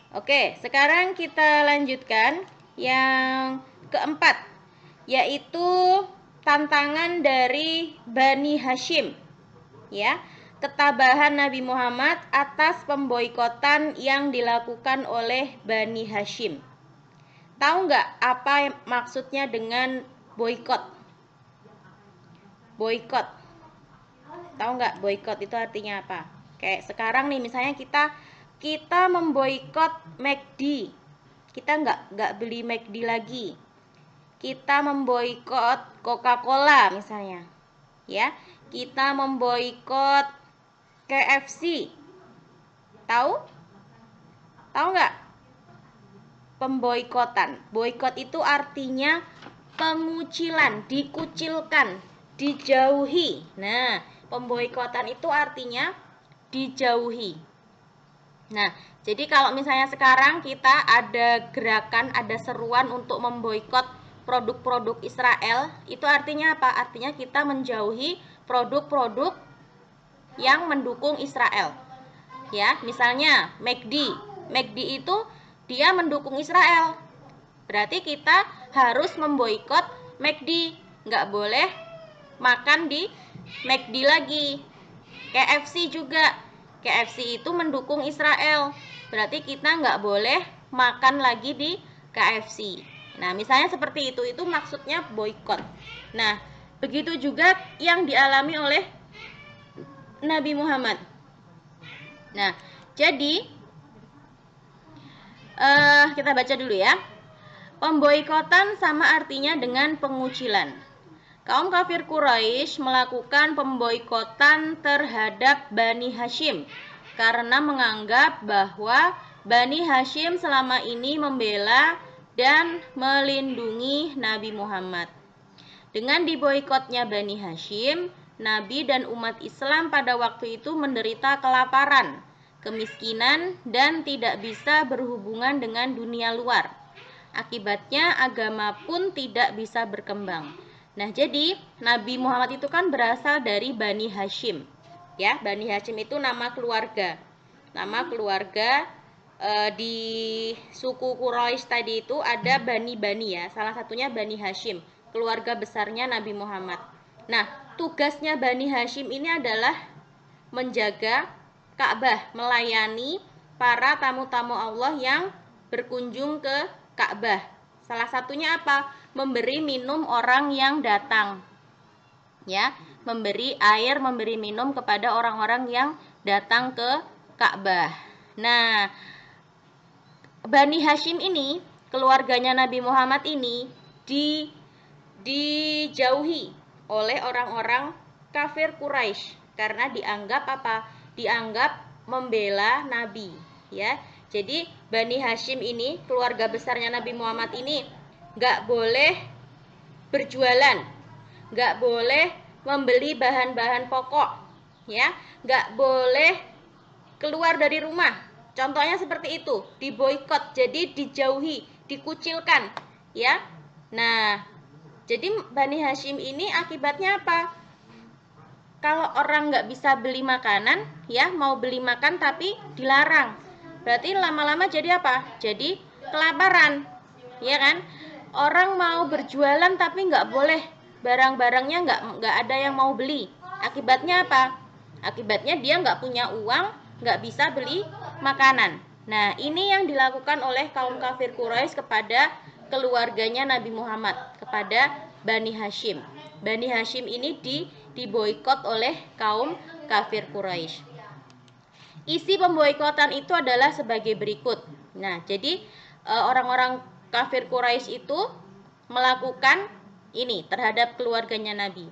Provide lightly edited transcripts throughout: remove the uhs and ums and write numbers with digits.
Oke, sekarang kita lanjutkan yang keempat, yaitu tantangan dari Bani Hashim. Ya, ketabahan Nabi Muhammad atas pemboikotan yang dilakukan oleh Bani Hashim. Tahu nggak apa maksudnya dengan boikot? Boikot. Tahu nggak boikot itu artinya apa? Kayak sekarang nih, misalnya kita memboikot McD. Kita nggak beli McD lagi. Kita memboikot Coca-Cola misalnya. Ya, kita memboikot KFC. Tahu? Tahu nggak? Pemboikotan. Boikot itu artinya pengucilan, dikucilkan, dijauhi. Nah, pemboikotan itu artinya dijauhi. Nah, jadi kalau misalnya sekarang kita ada gerakan, ada seruan untuk memboikot produk-produk Israel, itu artinya apa? Artinya kita menjauhi produk-produk yang mendukung Israel. Ya, misalnya McD. McD itu dia mendukung Israel. Berarti kita harus memboikot McD. Nggak boleh makan di McD lagi. KFC juga. KFC itu mendukung Israel. Berarti kita nggak boleh makan lagi di KFC. Nah, misalnya seperti itu maksudnya boikot. Nah, begitu juga yang dialami oleh Nabi Muhammad. Nah, jadi kita baca dulu ya. Pemboikotan sama artinya dengan pengucilan. Kaum kafir Quraisy melakukan pemboikotan terhadap Bani Hashim karena menganggap bahwa Bani Hashim selama ini membela dan melindungi Nabi Muhammad. Dengan diboikotnya Bani Hashim, Nabi dan umat Islam pada waktu itu menderita kelaparan, kemiskinan, dan tidak bisa berhubungan dengan dunia luar. Akibatnya agama pun tidak bisa berkembang. Nah, jadi Nabi Muhammad itu kan berasal dari Bani Hashim. Ya, Bani Hashim itu nama keluarga. Nama keluarga di suku Quraisy tadi itu ada Bani-Bani ya. Salah satunya Bani Hashim, keluarga besarnya Nabi Muhammad. Nah, tugasnya Bani Hashim ini adalah menjaga Ka'bah, melayani para tamu-tamu Allah yang berkunjung ke Ka'bah. Salah satunya apa? Memberi minum orang yang datang. Ya, memberi air, memberi minum kepada orang-orang yang datang ke Ka'bah. Nah, Bani Hashim ini, keluarganya Nabi Muhammad ini dijauhi oleh orang-orang kafir Quraisy karena dianggap apa? Dianggap membela Nabi, ya. Jadi Bani Hashim ini, keluarga besarnya Nabi Muhammad ini, nggak boleh berjualan, nggak boleh membeli bahan-bahan pokok, ya, nggak boleh keluar dari rumah. Contohnya seperti itu, diboikot, jadi dijauhi, dikucilkan, ya. Nah, jadi Bani Hashim ini akibatnya apa? Kalau orang nggak bisa beli makanan, ya, mau beli makan tapi dilarang. Berarti lama-lama jadi apa? Jadi kelaparan, ya kan? Orang mau berjualan tapi nggak boleh, barang-barangnya nggak ada yang mau beli. Akibatnya apa? Akibatnya dia nggak punya uang, nggak bisa beli makanan. Nah, ini yang dilakukan oleh kaum kafir Quraisy kepada keluarganya Nabi Muhammad, kepada Bani Hashim. Bani Hashim ini diboikot oleh kaum kafir Quraisy. Isi pemboikotan itu adalah sebagai berikut. Nah, jadi orang-orang kafir Quraisy itu melakukan ini terhadap keluarganya Nabi.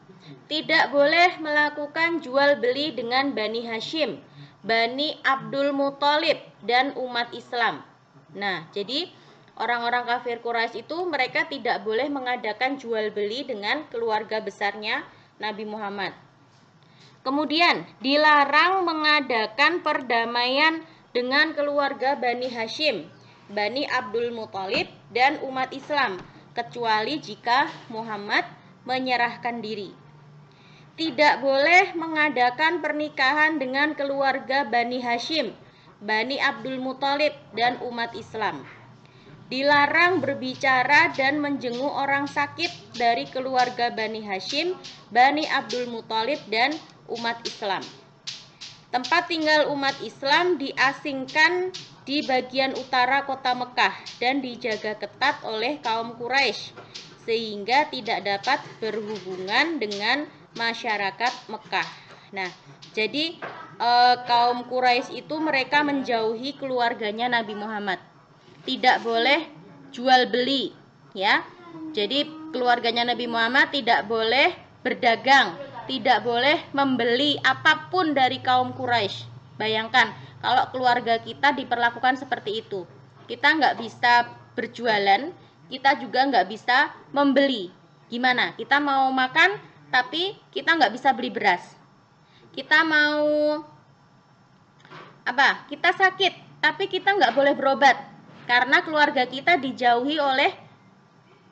Tidak boleh melakukan jual beli dengan Bani Hashim, Bani Abdul Muthalib, dan umat Islam. Nah, jadi orang-orang kafir Quraisy itu mereka tidak boleh mengadakan jual beli dengan keluarga besarnya Nabi Muhammad. Kemudian dilarang mengadakan perdamaian dengan keluarga Bani Hashim, Bani Abdul Muthalib, dan umat Islam, kecuali jika Muhammad menyerahkan diri. Tidak boleh mengadakan pernikahan dengan keluarga Bani Hashim, Bani Abdul Muthalib dan umat Islam. Dilarang berbicara dan menjenguk orang sakit dari keluarga Bani Hashim, Bani Abdul Muthalib dan umat Islam. Tempat tinggal umat Islam diasingkan di bagian utara kota Mekah dan dijaga ketat oleh kaum Quraisy sehingga tidak dapat berhubungan dengan masyarakat Mekah. Nah, jadi kaum Quraisy itu mereka menjauhi keluarganya Nabi Muhammad. Tidak boleh jual beli, ya. Jadi keluarganya Nabi Muhammad tidak boleh berdagang, tidak boleh membeli apapun dari kaum Quraisy. Bayangkan kalau keluarga kita diperlakukan seperti itu. Kita nggak bisa berjualan, kita juga nggak bisa membeli. Gimana? Kita mau makan, tapi kita nggak bisa beli beras. Kita mau apa? Kita sakit, tapi kita nggak boleh berobat karena keluarga kita dijauhi oleh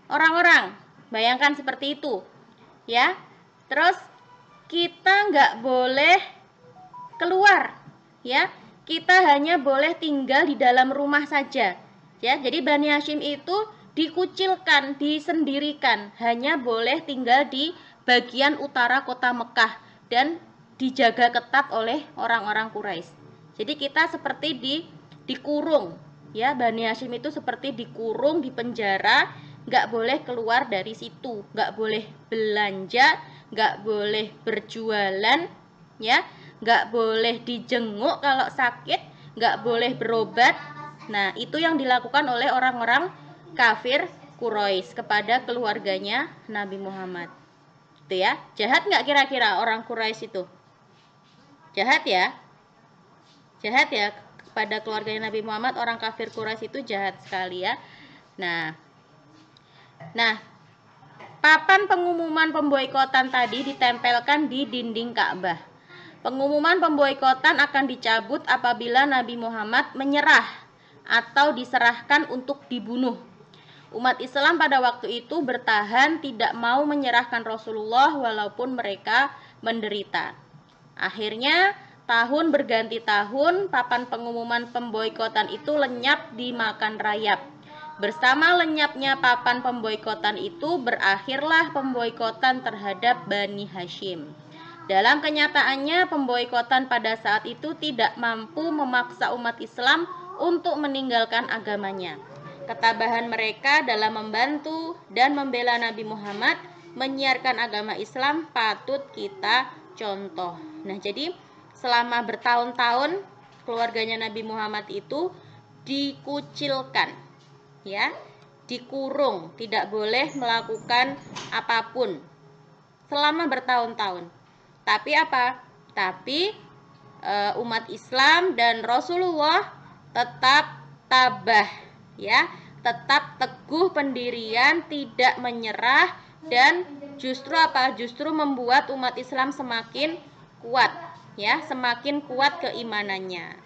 orang-orang. Bayangkan seperti itu, ya. Terus kita nggak boleh keluar, ya. Kita hanya boleh tinggal di dalam rumah saja, ya. Jadi Bani Hashim itu dikucilkan, disendirikan, hanya boleh tinggal di bagian utara kota Mekah dan dijaga ketat oleh orang-orang Quraisy. Jadi kita seperti dikurung, ya. Bani Hashim itu seperti dikurung di penjara, nggak boleh keluar dari situ, nggak boleh belanja, nggak boleh berjualan, ya, nggak boleh dijenguk kalau sakit, nggak boleh berobat. Nah, itu yang dilakukan oleh orang-orang kafir Quraisy kepada keluarganya Nabi Muhammad. Itu ya, jahat nggak kira-kira orang Quraisy itu? Jahat ya? Jahat ya, kepada keluarganya Nabi Muhammad, orang kafir Quraisy itu jahat sekali ya. Nah, papan pengumuman pemboikotan tadi ditempelkan di dinding Ka'bah. Pengumuman pemboikotan akan dicabut apabila Nabi Muhammad menyerah atau diserahkan untuk dibunuh. Umat Islam pada waktu itu bertahan tidak mau menyerahkan Rasulullah walaupun mereka menderita. Akhirnya tahun berganti tahun, papan pengumuman pemboikotan itu lenyap dimakan rayap. Bersama lenyapnya papan pemboikotan itu, berakhirlah pemboikotan terhadap Bani Hashim. Dalam kenyataannya, pemboikotan pada saat itu tidak mampu memaksa umat Islam untuk meninggalkan agamanya. Ketabahan mereka dalam membantu dan membela Nabi Muhammad menyiarkan agama Islam patut kita contoh. Nah, jadi selama bertahun-tahun keluarganya Nabi Muhammad itu dikucilkan, ya, dikurung, tidak boleh melakukan apapun selama bertahun-tahun. Tapi apa? Tapi umat Islam dan Rasulullah tetap tabah, ya, tetap teguh pendirian, tidak menyerah, dan justru apa? Justru membuat umat Islam semakin kuat, ya, semakin kuat keimanannya,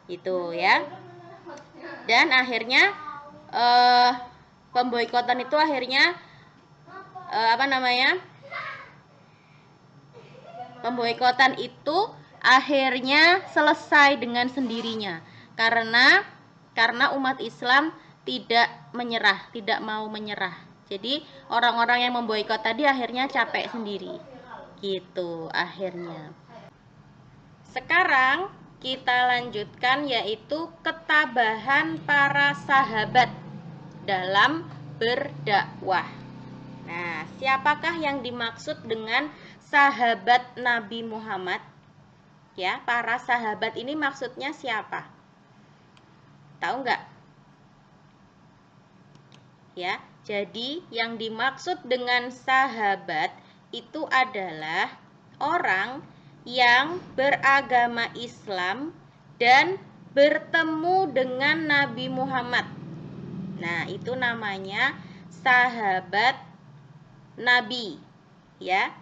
itu ya. Dan akhirnya pemboikotan itu akhirnya pemboikotan itu akhirnya selesai dengan sendirinya karena umat Islam tidak menyerah, tidak mau menyerah. Jadi orang-orang yang memboikot tadi akhirnya capek sendiri, gitu akhirnya. Sekarang kita lanjutkan, yaitu ketabahan para sahabat dalam berdakwah. Nah, siapakah yang dimaksud dengan sahabat Nabi Muhammad? Ya, para sahabat ini maksudnya siapa? Tahu nggak? Ya, jadi yang dimaksud dengan sahabat itu adalah orang yang beragama Islam dan bertemu dengan Nabi Muhammad. Nah, itu namanya sahabat Nabi, ya.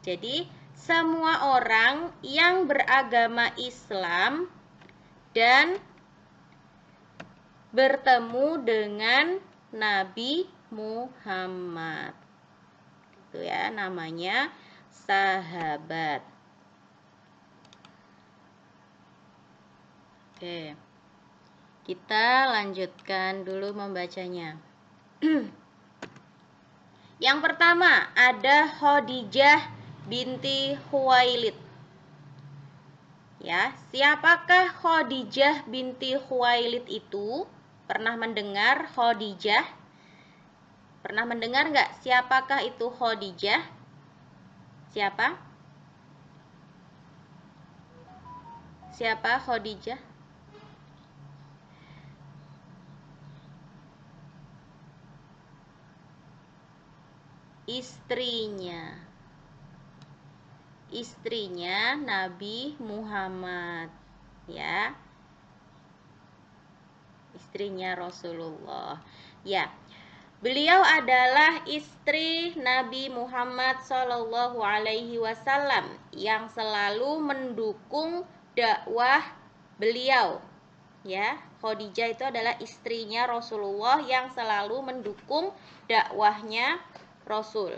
Jadi semua orang yang beragama Islam dan bertemu dengan Nabi Muhammad, itu ya namanya sahabat. Oke. Kita lanjutkan dulu membacanya. Yang pertama ada Khadijah binti Khuwailid. Ya, siapakah Khadijah binti Khuwailid itu? Pernah mendengar Khadijah? Pernah mendengar nggak siapakah itu Khadijah? Siapa? Siapa Khadijah? Istrinya Nabi Muhammad, ya, istrinya Rasulullah, ya. Beliau adalah istri Nabi Muhammad Shallallahu Alaihi Wasallam yang selalu mendukung dakwah beliau, ya. Khadijah itu adalah istrinya Rasulullah yang selalu mendukung dakwahnya Rasul.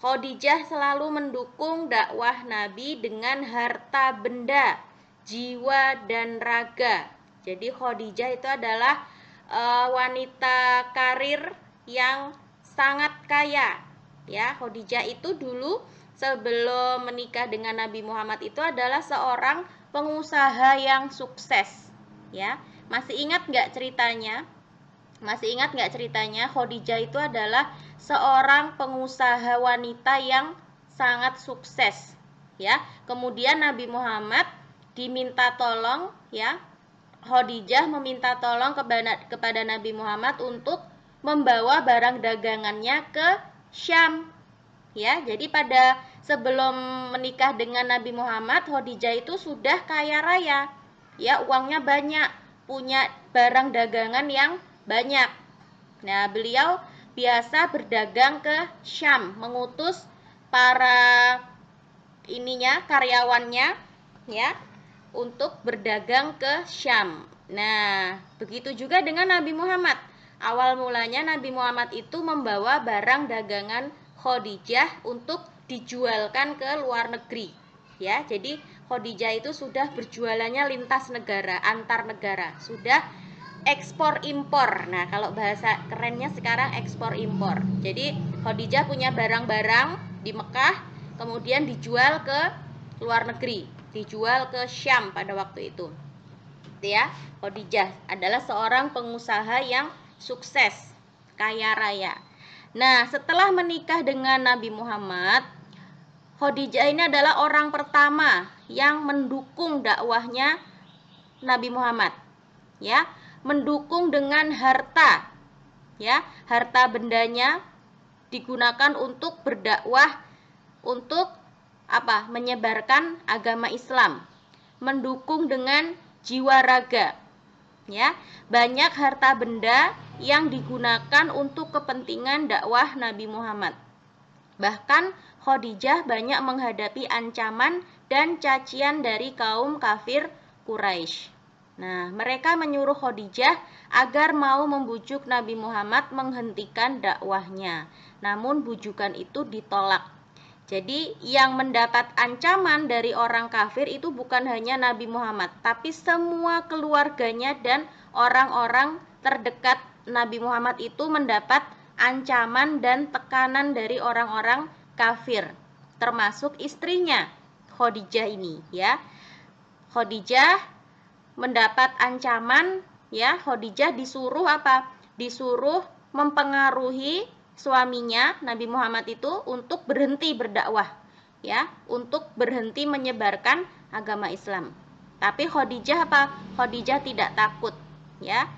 Khadijah selalu mendukung dakwah Nabi dengan harta benda, jiwa dan raga. Jadi Khadijah itu adalah wanita karir yang sangat kaya. Ya, Khadijah itu dulu sebelum menikah dengan Nabi Muhammad itu adalah seorang pengusaha yang sukses. Ya, masih ingat nggak ceritanya? Masih ingat nggak ceritanya? Khadijah itu adalah seorang pengusaha wanita yang sangat sukses, ya. Kemudian Nabi Muhammad diminta tolong, ya. Khadijah meminta tolong kepada Nabi Muhammad untuk membawa barang dagangannya ke Syam, ya. Jadi pada sebelum menikah dengan Nabi Muhammad, Khadijah itu sudah kaya raya, ya, uangnya banyak, punya barang dagangan yang banyak. Nah, beliau biasa berdagang ke Syam, mengutus para karyawannya, ya, untuk berdagang ke Syam. Nah, begitu juga dengan Nabi Muhammad. Awal mulanya Nabi Muhammad itu membawa barang dagangan Khadijah untuk dijualkan ke luar negeri. Ya, jadi Khadijah itu sudah berjualannya lintas negara, antar negara, sudah ekspor impor. Nah, kalau bahasa kerennya sekarang ekspor impor. Jadi Khadijah punya barang-barang di Mekah, kemudian dijual ke luar negeri, dijual ke Syam pada waktu itu. Ya, Khadijah adalah seorang pengusaha yang sukses, kaya raya. Nah, setelah menikah dengan Nabi Muhammad, Khadijah ini adalah orang pertama yang mendukung dakwahnya Nabi Muhammad, ya, mendukung dengan harta, ya, harta bendanya digunakan untuk berdakwah, untuk apa? Menyebarkan agama Islam, mendukung dengan jiwa raga, ya. Banyak harta benda yang digunakan untuk kepentingan dakwah Nabi Muhammad. Bahkan Khadijah banyak menghadapi ancaman dan cacian dari kaum kafir Quraisy. Nah, mereka menyuruh Khadijah agar mau membujuk Nabi Muhammad menghentikan dakwahnya. Namun bujukan itu ditolak. Jadi yang mendapat ancaman dari orang kafir itu bukan hanya Nabi Muhammad, tapi semua keluarganya dan orang-orang terdekat Nabi Muhammad itu mendapat ancaman dan tekanan dari orang-orang kafir, termasuk istrinya Khadijah ini, ya. Khadijah mendapat ancaman, ya. Khadijah disuruh apa? Disuruh mempengaruhi suaminya Nabi Muhammad itu untuk berhenti berdakwah, ya, untuk berhenti menyebarkan agama Islam. Tapi Khadijah apa? Khadijah tidak takut, ya.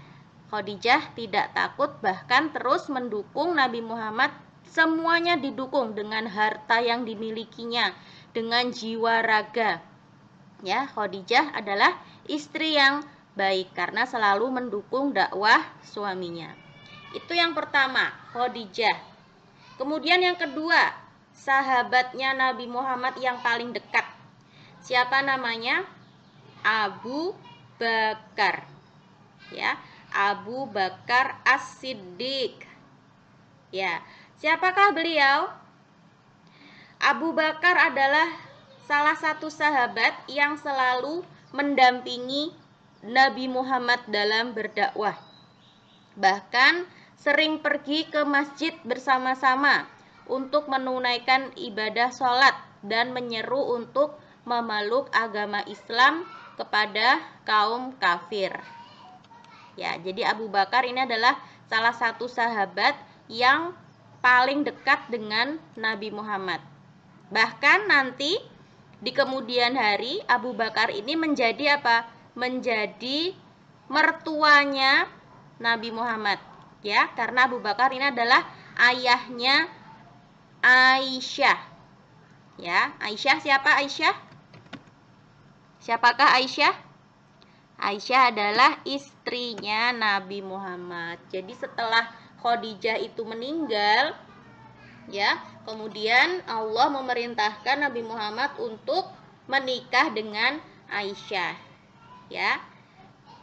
Khadijah tidak takut, bahkan terus mendukung Nabi Muhammad. Semuanya didukung dengan harta yang dimilikinya, dengan jiwa raga. Ya, Khadijah adalah istri yang baik karena selalu mendukung dakwah suaminya. Itu yang pertama, Khadijah. Kemudian yang kedua, sahabatnya Nabi Muhammad yang paling dekat. Siapa namanya? Abu Bakar. Ya, Abu Bakar As-Siddiq. Ya, siapakah beliau? Abu Bakar adalah salah satu sahabat yang selalu mendampingi Nabi Muhammad dalam berdakwah. Bahkan sering pergi ke masjid bersama-sama untuk menunaikan ibadah sholat dan menyeru untuk memeluk agama Islam kepada kaum kafir. Ya, jadi Abu Bakar ini adalah salah satu sahabat yang paling dekat dengan Nabi Muhammad. Bahkan nanti di kemudian hari Abu Bakar ini menjadi apa? Menjadi mertuanya Nabi Muhammad, ya, karena Abu Bakar ini adalah ayahnya Aisyah. Ya, Aisyah siapa Aisyah? Siapakah Aisyah? Aisyah adalah istrinya Nabi Muhammad. Jadi setelah Khadijah itu meninggal, ya, kemudian Allah memerintahkan Nabi Muhammad untuk menikah dengan Aisyah, ya.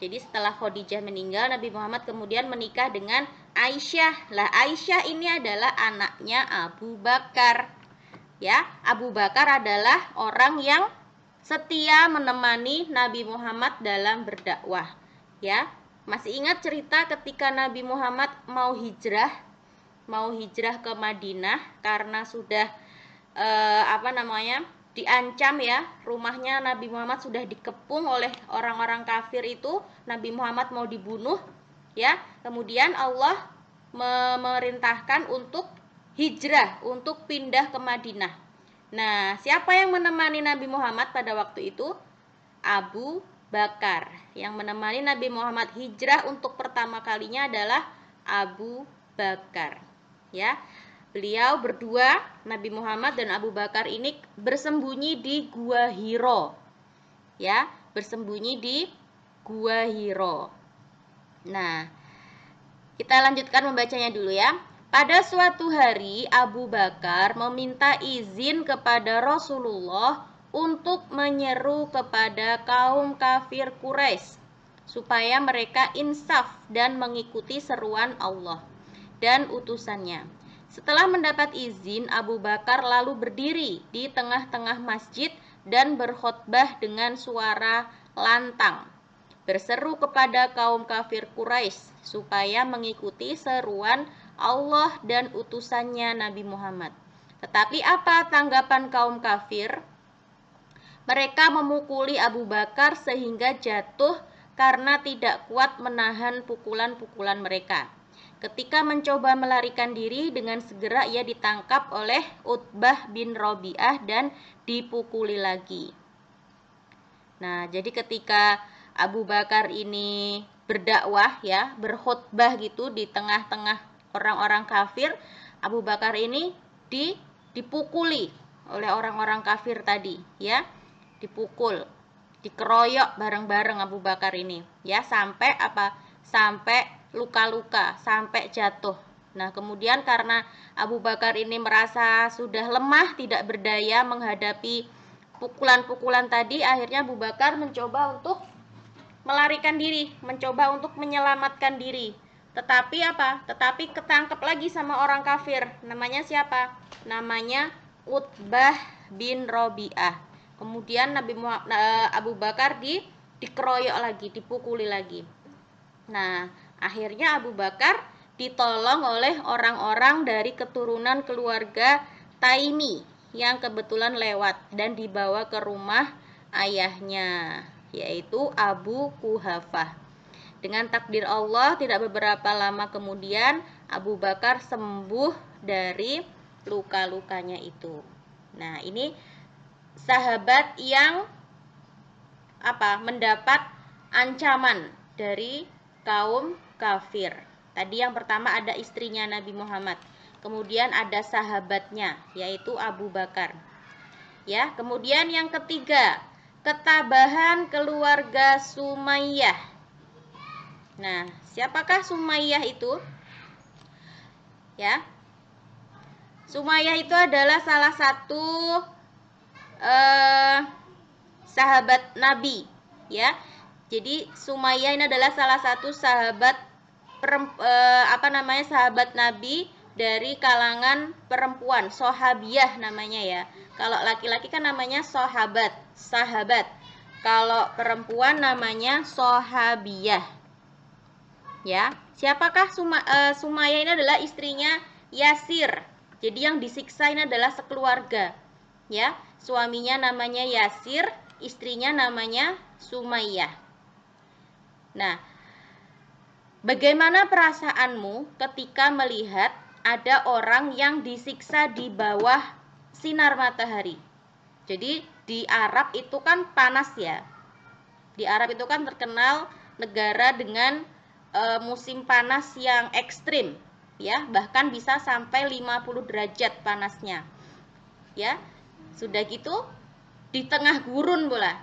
Jadi setelah Khadijah meninggal, Nabi Muhammad kemudian menikah dengan Aisyah. Lah, Aisyah ini adalah anaknya Abu Bakar. Ya, Abu Bakar adalah orang yang setia menemani Nabi Muhammad dalam berdakwah. Ya, masih ingat cerita ketika Nabi Muhammad mau hijrah ke Madinah karena sudah diancam, ya, rumahnya Nabi Muhammad sudah dikepung oleh orang-orang kafir itu, Nabi Muhammad mau dibunuh, ya. Kemudian Allah memerintahkan untuk hijrah, untuk pindah ke Madinah. Nah, siapa yang menemani Nabi Muhammad pada waktu itu? Abu Bakar. Yang menemani Nabi Muhammad hijrah untuk pertama kalinya adalah Abu Bakar, ya. Beliau berdua, Nabi Muhammad dan Abu Bakar ini bersembunyi di Gua Hiro. Ya, bersembunyi di Gua Hiro. Nah, kita lanjutkan membacanya dulu, ya. Pada suatu hari Abu Bakar meminta izin kepada Rasulullah untuk menyeru kepada kaum kafir Quraisy supaya mereka insaf dan mengikuti seruan Allah dan utusannya. Setelah mendapat izin, Abu Bakar lalu berdiri di tengah-tengah masjid dan berkhutbah dengan suara lantang, berseru kepada kaum kafir Quraisy supaya mengikuti seruan Allah dan utusannya Nabi Muhammad. Tetapi apa tanggapan kaum kafir? Mereka memukuli Abu Bakar sehingga jatuh karena tidak kuat menahan pukulan-pukulan mereka. Ketika mencoba melarikan diri, dengan segera ia ditangkap oleh Utbah bin Rabi'ah dan dipukuli lagi. Nah, jadi ketika Abu Bakar ini berdakwah, ya, berkhutbah gitu di tengah-tengah orang-orang kafir, Abu Bakar ini dipukuli oleh orang-orang kafir tadi, ya, dipukul, dikeroyok bareng-bareng Abu Bakar ini, ya, sampai apa? Sampai luka-luka, sampai jatuh. Nah, kemudian karena Abu Bakar ini merasa sudah lemah, tidak berdaya menghadapi pukulan-pukulan tadi, akhirnya Abu Bakar mencoba untuk melarikan diri, mencoba untuk menyelamatkan diri. Tetapi apa? Tetapi ketangkep lagi sama orang kafir. Namanya siapa? Namanya Utbah bin Rabi'ah. Kemudian Abu Bakar dikeroyok lagi, dipukuli lagi. Nah, akhirnya Abu Bakar ditolong oleh orang-orang dari keturunan keluarga Taimi yang kebetulan lewat dan dibawa ke rumah ayahnya, yaitu Abu Quhafah. Dengan takdir Allah, tidak beberapa lama kemudian Abu Bakar sembuh dari luka-lukanya itu. Nah, ini sahabat yang mendapat ancaman dari kaum kafir. Tadi yang pertama ada istrinya Nabi Muhammad, kemudian ada sahabatnya yaitu Abu Bakar. Ya, kemudian yang ketiga, ketabahan keluarga Sumayyah. Nah, siapakah Sumayyah itu? Ya. Sumayyah itu adalah salah satu sahabat Nabi, ya. Jadi Sumayyah ini adalah salah satu sahabat sahabat Nabi dari kalangan perempuan, sahabiyah namanya, ya. Kalau laki-laki kan namanya sahabat. Kalau perempuan namanya Sohabiyah. Ya, siapakah Sumayyah ini adalah istrinya Yasir. Jadi yang disiksa ini adalah sekeluarga. Ya, suaminya namanya Yasir, istrinya namanya Sumayyah. Nah, bagaimana perasaanmu ketika melihat ada orang yang disiksa di bawah sinar matahari? Jadi di Arab itu kan panas ya. Di Arab itu kan terkenal negara dengan musim panas yang ekstrim, ya, bahkan bisa sampai 50 derajat panasnya. Ya, sudah gitu di tengah gurun pula.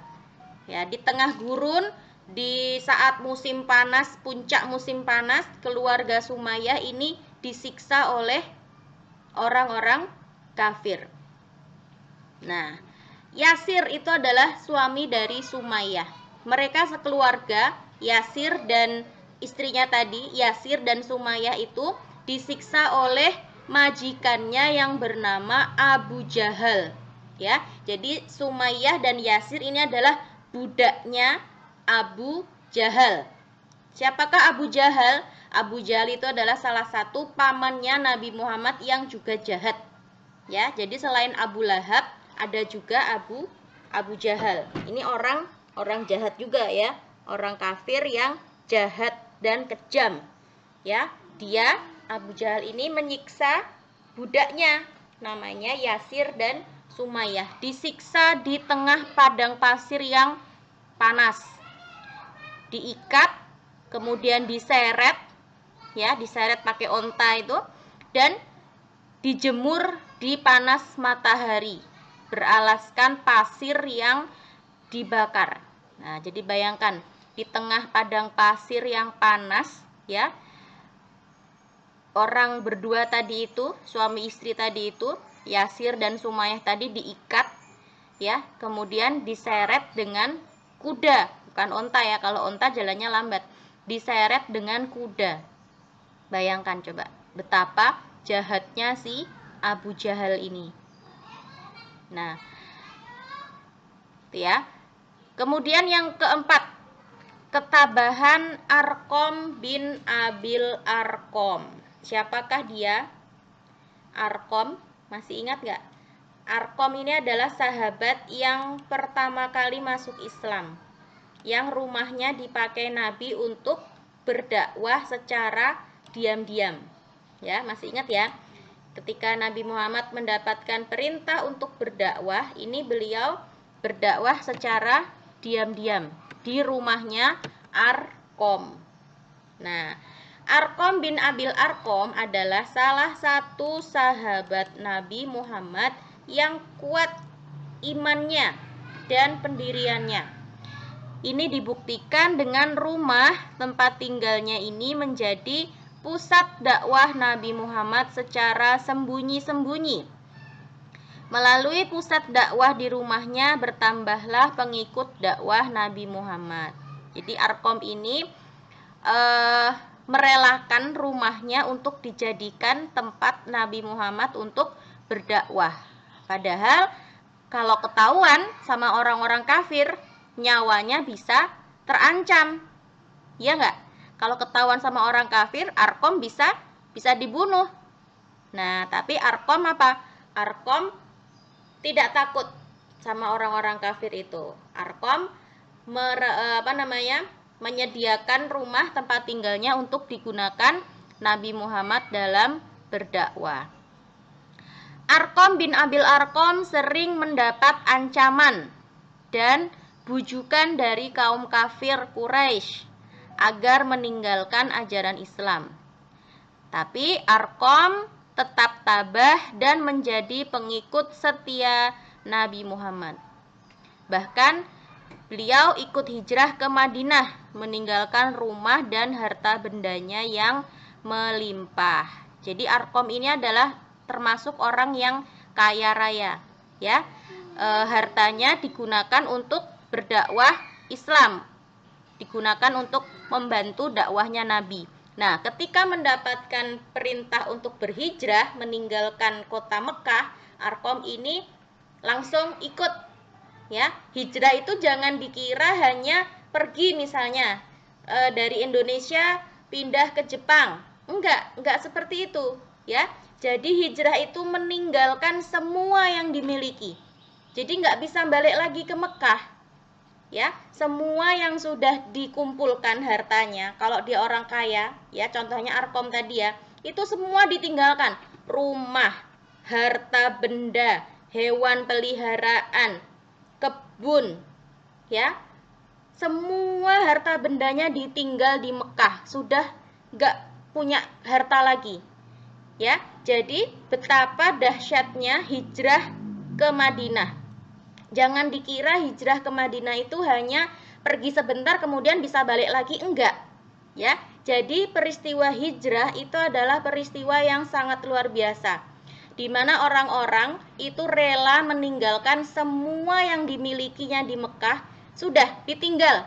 Ya, di tengah gurun di saat musim panas, puncak musim panas, keluarga Sumayyah ini disiksa oleh orang-orang kafir. Nah, Yasir itu adalah suami dari Sumayyah. Mereka sekeluarga, Yasir dan istrinya tadi, Yasir dan Sumayyah itu disiksa oleh majikannya yang bernama Abu Jahal. Ya, jadi Sumayyah dan Yasir ini adalah budaknya Abu Jahal. Siapakah Abu Jahal? Abu Jahal itu adalah salah satu pamannya Nabi Muhammad yang juga jahat. Ya, jadi selain Abu Lahab ada juga Abu Jahal. Ini orang jahat juga ya, orang kafir yang jahat dan kejam. Ya, dia Abu Jahal ini menyiksa budaknya namanya Yasir dan Sumayyah, disiksa di tengah padang pasir yang panas. Diikat, kemudian diseret, ya, diseret pakai onta itu, dan dijemur di panas matahari, beralaskan pasir yang dibakar. Nah, jadi bayangkan di tengah padang pasir yang panas, ya, orang berdua tadi itu, suami istri tadi itu, Yasir dan Sumayyah tadi diikat, ya, kemudian diseret dengan kuda, bukan onta ya, kalau onta jalannya lambat, diseret dengan kuda. Bayangkan coba betapa jahatnya si Abu Jahal ini. Nah, ya. Kemudian yang keempat, ketabahan Arqam bin Abil Arqam. Siapakah dia? Arqam, masih ingat gak? Arqam ini adalah sahabat yang pertama kali masuk Islam, yang rumahnya dipakai Nabi untuk berdakwah secara diam-diam. Ya, masih ingat ya? Ketika Nabi Muhammad mendapatkan perintah untuk berdakwah, ini beliau berdakwah secara diam-diam di rumahnya Arqam. Nah, Arqam bin Abil Arqam adalah salah satu sahabat Nabi Muhammad yang kuat imannya dan pendiriannya. Ini dibuktikan dengan rumah tempat tinggalnya ini menjadi pusat dakwah Nabi Muhammad secara sembunyi-sembunyi. Melalui pusat dakwah di rumahnya bertambahlah pengikut dakwah Nabi Muhammad. Jadi Arqam ini merelakan rumahnya untuk dijadikan tempat Nabi Muhammad untuk berdakwah. Padahal kalau ketahuan sama orang-orang kafir, nyawanya bisa terancam. Iya nggak? Kalau ketahuan sama orang kafir, Arqam bisa dibunuh. Nah, tapi Arqam apa? Arqam tidak takut sama orang-orang kafir itu. Arqam menyediakan rumah tempat tinggalnya untuk digunakan Nabi Muhammad dalam berdakwah. Arqam bin Abil Arqam sering mendapat ancaman dan bujukan dari kaum kafir Quraisy agar meninggalkan ajaran Islam. Tapi Arqam tetap tabah dan menjadi pengikut setia Nabi Muhammad. Bahkan beliau ikut hijrah ke Madinah, meninggalkan rumah dan harta bendanya yang melimpah. Jadi Arqam ini adalah termasuk orang yang kaya raya, ya. Hartanya digunakan untuk berdakwah Islam, digunakan untuk membantu dakwahnya Nabi. Nah, ketika mendapatkan perintah untuk berhijrah meninggalkan kota Mekah, Arqam ini langsung ikut, ya. Hijrah itu jangan dikira hanya pergi misalnya dari Indonesia pindah ke Jepang. Enggak seperti itu, ya. Jadi hijrah itu meninggalkan semua yang dimiliki. Jadi nggak bisa balik lagi ke Mekah, ya. Semua yang sudah dikumpulkan hartanya, kalau dia orang kaya, ya, contohnya Arkom tadi ya, itu semua ditinggalkan. Rumah, harta benda, hewan peliharaan, kebun, ya, semua harta bendanya ditinggal di Mekah, sudah nggak punya harta lagi, ya. Jadi betapa dahsyatnya hijrah ke Madinah. Jangan dikira hijrah ke Madinah itu hanya pergi sebentar kemudian bisa balik lagi, enggak, ya. Jadi peristiwa hijrah itu adalah peristiwa yang sangat luar biasa, di mana orang-orang itu rela meninggalkan semua yang dimilikinya di Mekah, sudah ditinggal,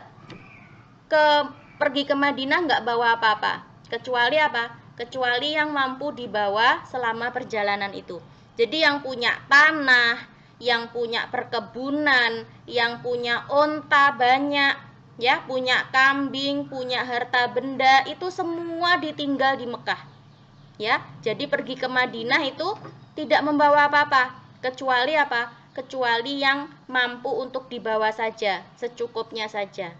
pergi ke Madinah nggak bawa apa-apa, kecuali apa? Kecuali yang mampu dibawa selama perjalanan itu. Jadi yang punya tanah, yang punya perkebunan, yang punya onta banyak, ya, punya kambing, punya harta benda, itu semua ditinggal di Mekah, ya. Jadi pergi ke Madinah itu tidak membawa apa-apa, kecuali apa? Kecuali yang mampu untuk dibawa saja, secukupnya saja.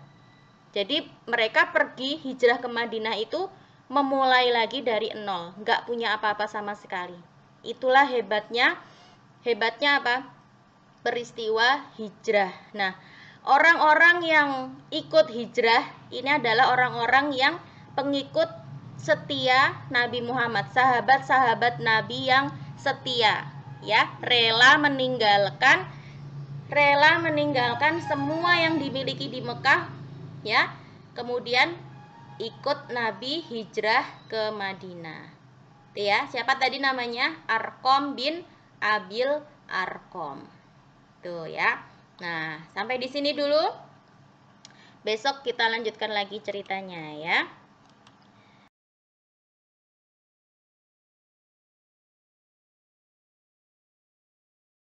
Jadi mereka pergi hijrah ke Madinah itu memulai lagi dari nol, nggak punya apa-apa sama sekali. Itulah hebatnya apa? Peristiwa hijrah. Nah, orang-orang yang ikut hijrah ini adalah orang-orang yang pengikut setia Nabi Muhammad, sahabat-sahabat Nabi yang setia, ya, rela meninggalkan semua yang dimiliki di Mekah, ya, kemudian ikut Nabi hijrah ke Madinah. Tuh ya, siapa tadi namanya? Arkom bin Abil Arkom. Tuh ya. Nah, sampai di sini dulu. Besok kita lanjutkan lagi ceritanya ya.